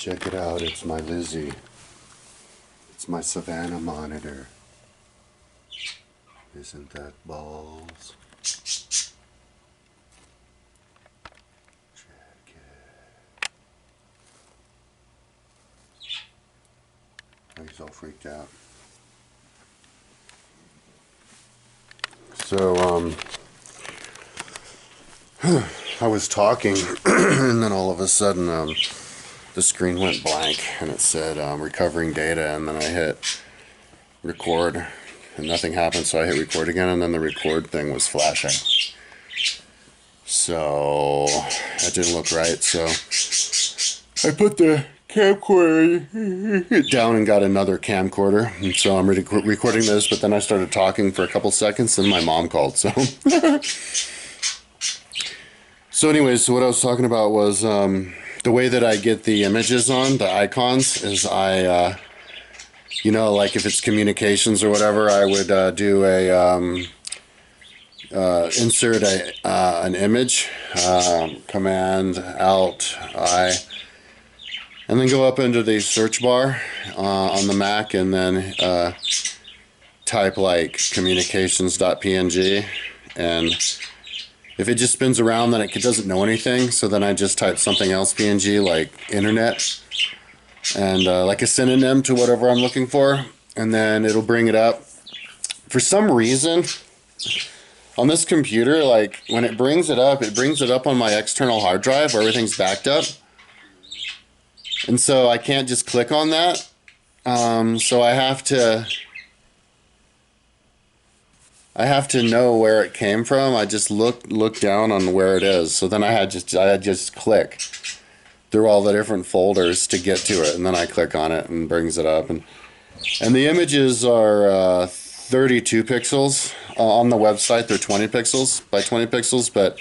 Check it out, it's my Lizzie. It's my Savannah monitor. Isn't that balls? Check it. He's all freaked out. So, I was talking, and then all of a sudden, the screen went blank, and it said, recovering data, and then I hit record, and nothing happened, so I hit record again, and then the record thing was flashing. So, that didn't look right, so I put the camcorder down and got another camcorder, and so I'm recording this, but then I started talking for a couple seconds, and my mom called, so... So anyways, so what I was talking about was the way that I get the images on, the icons, is I, you know, like if it's communications or whatever, I would do a, insert an image, Command, Alt, I, and then go up into the search bar on the Mac and then type like communications.png, and if it just spins around, then it doesn't know anything, so then I just type something else PNG, like internet, and like a synonym to whatever I'm looking for, and then it'll bring it up. For some reason, on this computer, like, when it brings it up on my external hard drive where everything's backed up, and so I can't just click on that, so I have to know where it came from. I just look down on where it is. So then I just click through all the different folders to get to it, and then I click on it and brings it up. And the images are 32 pixels on the website. They're 20 pixels by 20 pixels, but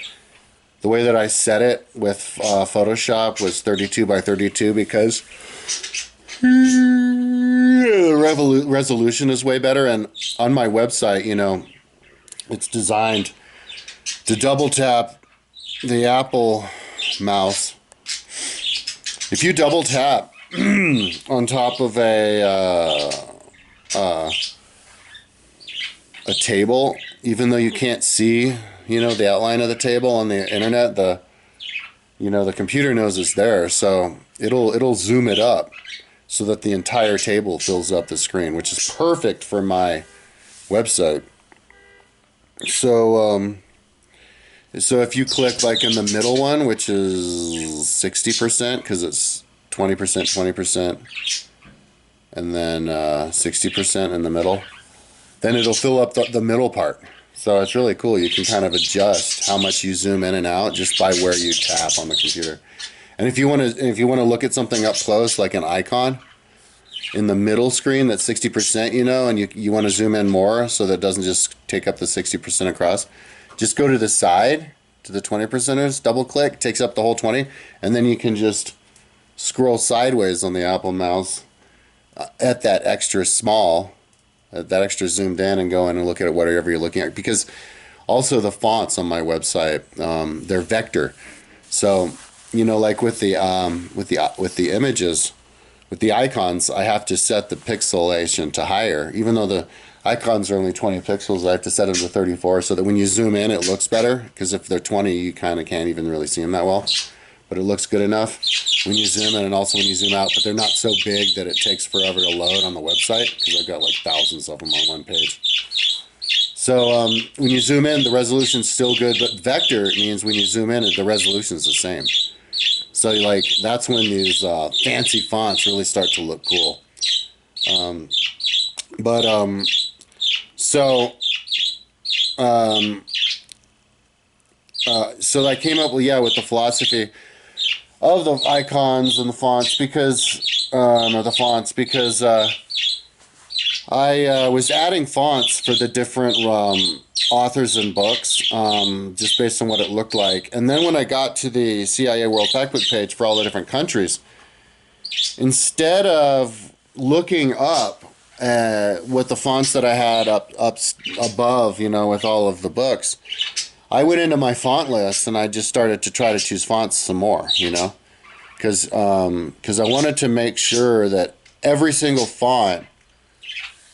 the way that I set it with Photoshop was 32 by 32 because the resolution is way better. And on my website, you know, it's designed to double tap the Apple mouse. If you double tap on top of a table, even though you can't see, you know, the outline of the table on the internet, the computer knows it's there, so it'll zoom it up so that the entire table fills up the screen, which is perfect for my website. So, so if you click like in the middle one, which is 60%, because it's 20%, 20%, and then 60% in the middle, then it'll fill up the middle part. So it's really cool. You can kind of adjust how much you zoom in and out just by where you tap on the computer. And if you want to look at something up close, like an icon in the middle screen that's 60%, you know, and you want to zoom in more so that it doesn't just take up the 60% across, just go to the side, to the 20%ers, double click, takes up the whole 20, and then you can just scroll sideways on the Apple mouse at that extra small, that extra zoomed in, and go in and look at whatever you're looking at. Because also the fonts on my website, they're vector. So, you know, like with the images, with the icons, I have to set the pixelation to higher. Even though the icons are only 20 pixels, I have to set them to 34 so that when you zoom in, it looks better. Because if they're 20, you kind of can't even really see them that well. But it looks good enough when you zoom in and also when you zoom out. But they're not so big that it takes forever to load on the website, because I've got like thousands of them on one page. So when you zoom in, the resolution's still good. But vector means when you zoom in, the resolution's the same. So like that's when these fancy fonts really start to look cool. So I came up with the philosophy of the icons and the fonts because I was adding fonts for the different authors and books, just based on what it looked like. And then when I got to the CIA World Factbook page for all the different countries, instead of looking up with the fonts that I had up above, you know, with all of the books, I went into my font list and I just started to try to choose fonts some more, you know, because I wanted to make sure that every single font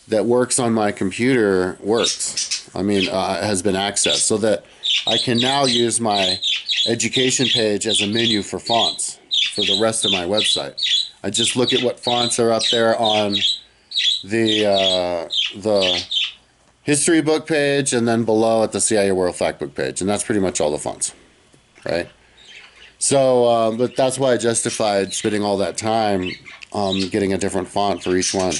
that works on my computer works. I mean, has been accessed, so that I can now use my education page as a menu for fonts for the rest of my website. I just look at what fonts are up there on the history book page, and then below at the CIA World Factbook page, and that's pretty much all the fonts, right? So, but that's why I justified spending all that time getting a different font for each one,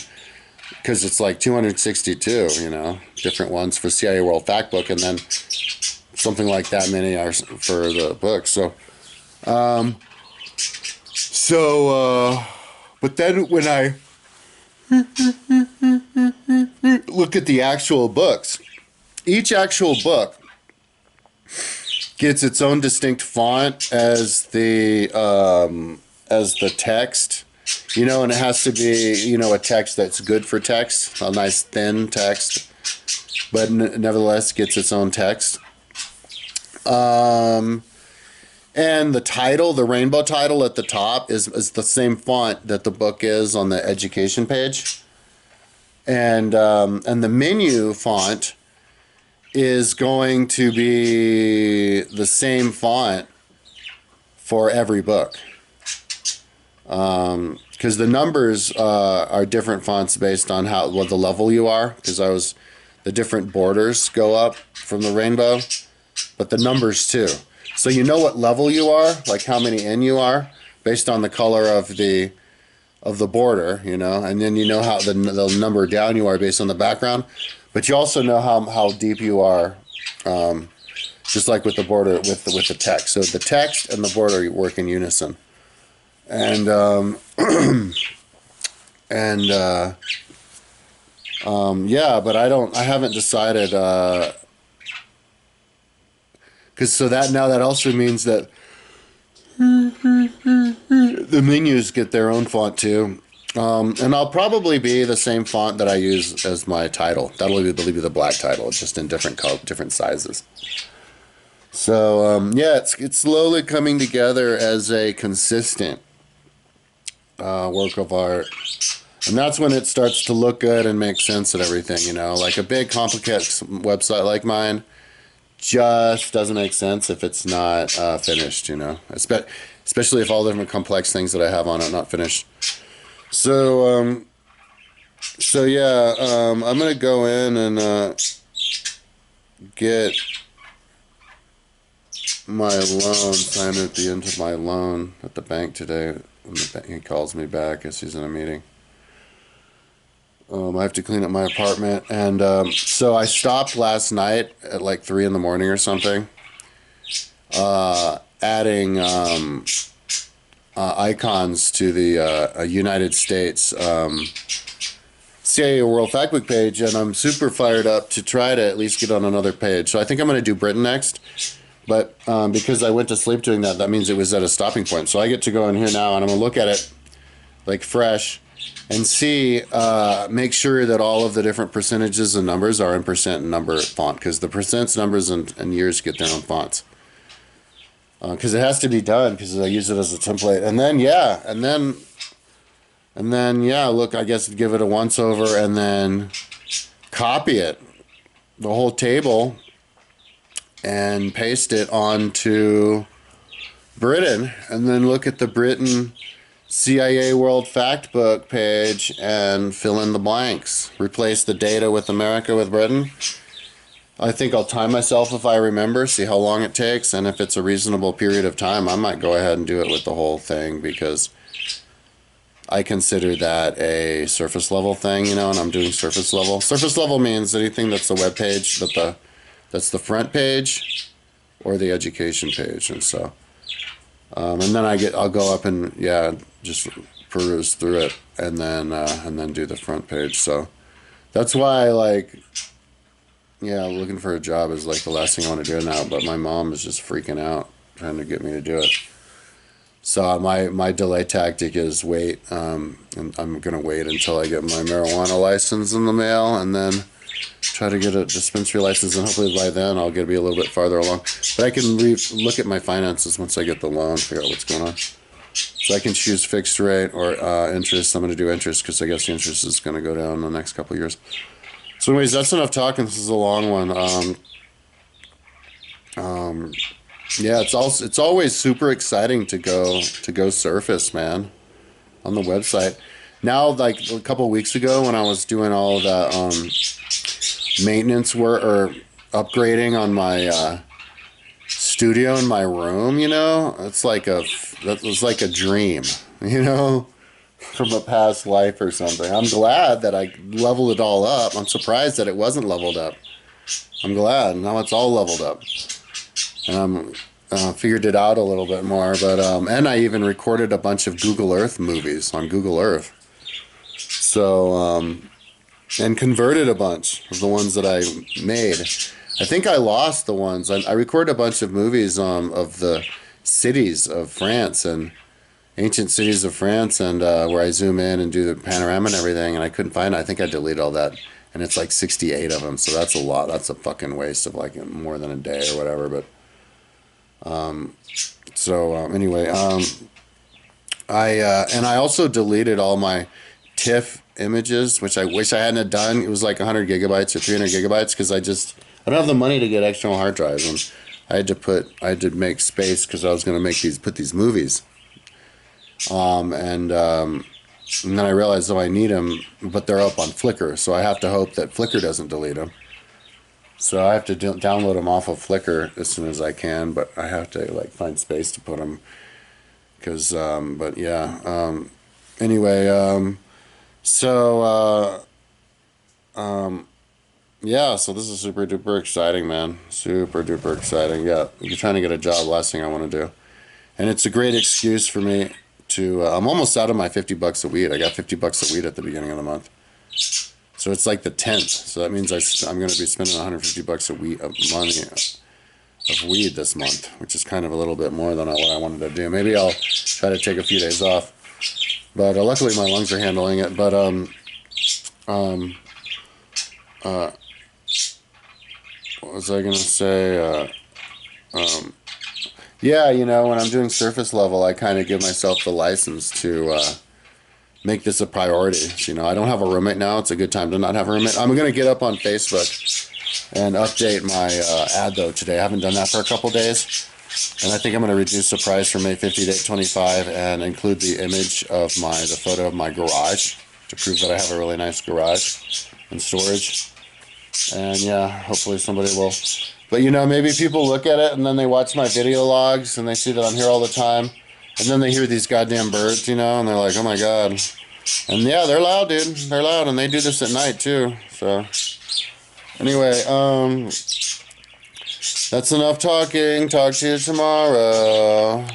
because it's like 262, you know, different ones for CIA World Factbook, and then something like that many are for the book. So, but then when I look at the actual books, each actual book gets its own distinct font as the text, you know, and it has to be, you know, a text that's good for text, a nice thin text, but nevertheless gets its own text. And the title, the rainbow title at the top is the same font that the book is on the education page. And the menu font is going to be the same font for every book. Because the numbers are different fonts based on what the level you are. Because the different borders go up from the rainbow, but the numbers too. So you know what level you are, like how many in you are, based on the color of the border, you know, and then you know how the number down you are based on the background, but you also know how deep you are, just like with the border with the text. So the text and the border work in unison, and yeah, but I haven't decided. Because that also means that the menus get their own font too. And I'll probably be the same font that I use as my title. That'll be the black title, just in different sizes. So yeah, it's slowly coming together as a consistent work of art. And that's when it starts to look good and make sense and everything, you know. Like a big, complicated website like mine just doesn't make sense if it's not finished, you know. Especially if all the different complex things that I have on it not finished. So yeah, I'm gonna go in and get my loan, sign at the end of my loan at the bank today. When he calls me back as he's in a meeting. I have to clean up my apartment, and so I stopped last night at like 3 a.m. or something, adding icons to the United States CIA World Factbook page, and I'm super fired up to try to at least get on another page. So I think I'm going to do Britain next, but because I went to sleep doing that, that means it was at a stopping point. So I get to go in here now, and I'm going to look at it like fresh and see, make sure that all of the different percentages and numbers are in percent and number font, because the percents, numbers, and years get their own fonts. Because it has to be done, because I use it as a template. And then, yeah, look, I guess give it a once over and then copy it, the whole table, and paste it onto Britain, and then look at the Britain CIA World Factbook page and fill in the blanks. Replace the data with America with Britain. I think I'll time myself if I remember, see how long it takes, and if it's a reasonable period of time, I might go ahead and do it with the whole thing, because I consider that a surface level thing, you know, and I'm doing surface level. Surface level means anything that's the web page, that's the front page or the education page, and so. And then I'll go up and just peruse through it, and then do the front page. So that's why looking for a job is like the last thing I want to do now. But my mom is just freaking out trying to get me to do it. So my delay tactic is wait. And I'm gonna wait until I get my marijuana license in the mail, and then try to get a dispensary license, and hopefully by then I'll be a little bit farther along. But I can look at my finances once I get the loan, figure out what's going on. So I can choose fixed rate or interest. I'm going to do interest because I guess the interest is going to go down in the next couple of years. So anyways, that's enough talking. This is a long one. Yeah, it's always super exciting to go surface, man, on the website. Now, like a couple of weeks ago when I was doing all that maintenance work or upgrading on my studio in my room, that was like a dream, from a past life or something. I'm glad that I leveled it all up. I'm surprised that it wasn't leveled up. I'm glad now it's all leveled up, and I'm figured it out a little bit more. But and I even recorded a bunch of Google Earth movies on Google Earth. So and converted a bunch of the ones that I made. I think I lost the ones. I recorded a bunch of movies of the cities of France and ancient cities of France, and where I zoom in and do the panorama and everything, and I couldn't find it. I think I deleted all that, and it's like 68 of them, so that's a lot. That's a fucking waste of like more than a day or whatever. But anyway, I also deleted all my TIFF images, which I wish I hadn't done. It was like 100 gigabytes or 300 gigabytes because I don't have the money to get external hard drives, and I had to make space because I was going to put these movies. And then I realized, I need them, but they're up on Flickr, so I have to hope that Flickr doesn't delete them. So I have to download them off of Flickr as soon as I can, but I have to like find space to put them. Because, but yeah. Anyway, yeah, so this is super duper exciting, man. Super duper exciting. Yeah, you're trying to get a job, last thing I want to do. And it's a great excuse for me to, I'm almost out of my $50 a weed. I got $50 a weed at the beginning of the month. So it's like the 10th. So that means I'm going to be spending $150 of weed this month, which is kind of a little bit more than what I wanted to do. Maybe I'll try to take a few days off. But luckily my lungs are handling it. But what was I going to say? Yeah, when I'm doing surface level, I kind of give myself the license to make this a priority. So, I don't have a roommate now. It's a good time to not have a roommate. I'm going to get up on Facebook and update my ad, though, today. I haven't done that for a couple days. And I think I'm going to reduce the price from $850 to $825 and include the image of the photo of my garage to prove that I have a really nice garage and storage. And yeah, hopefully somebody will. But maybe people look at it and then they watch my video logs and they see that I'm here all the time. And then they hear these goddamn birds, and they're like, oh my God. And yeah, they're loud, dude. They're loud, and they do this at night too. So anyway, that's enough talking. Talk to you tomorrow.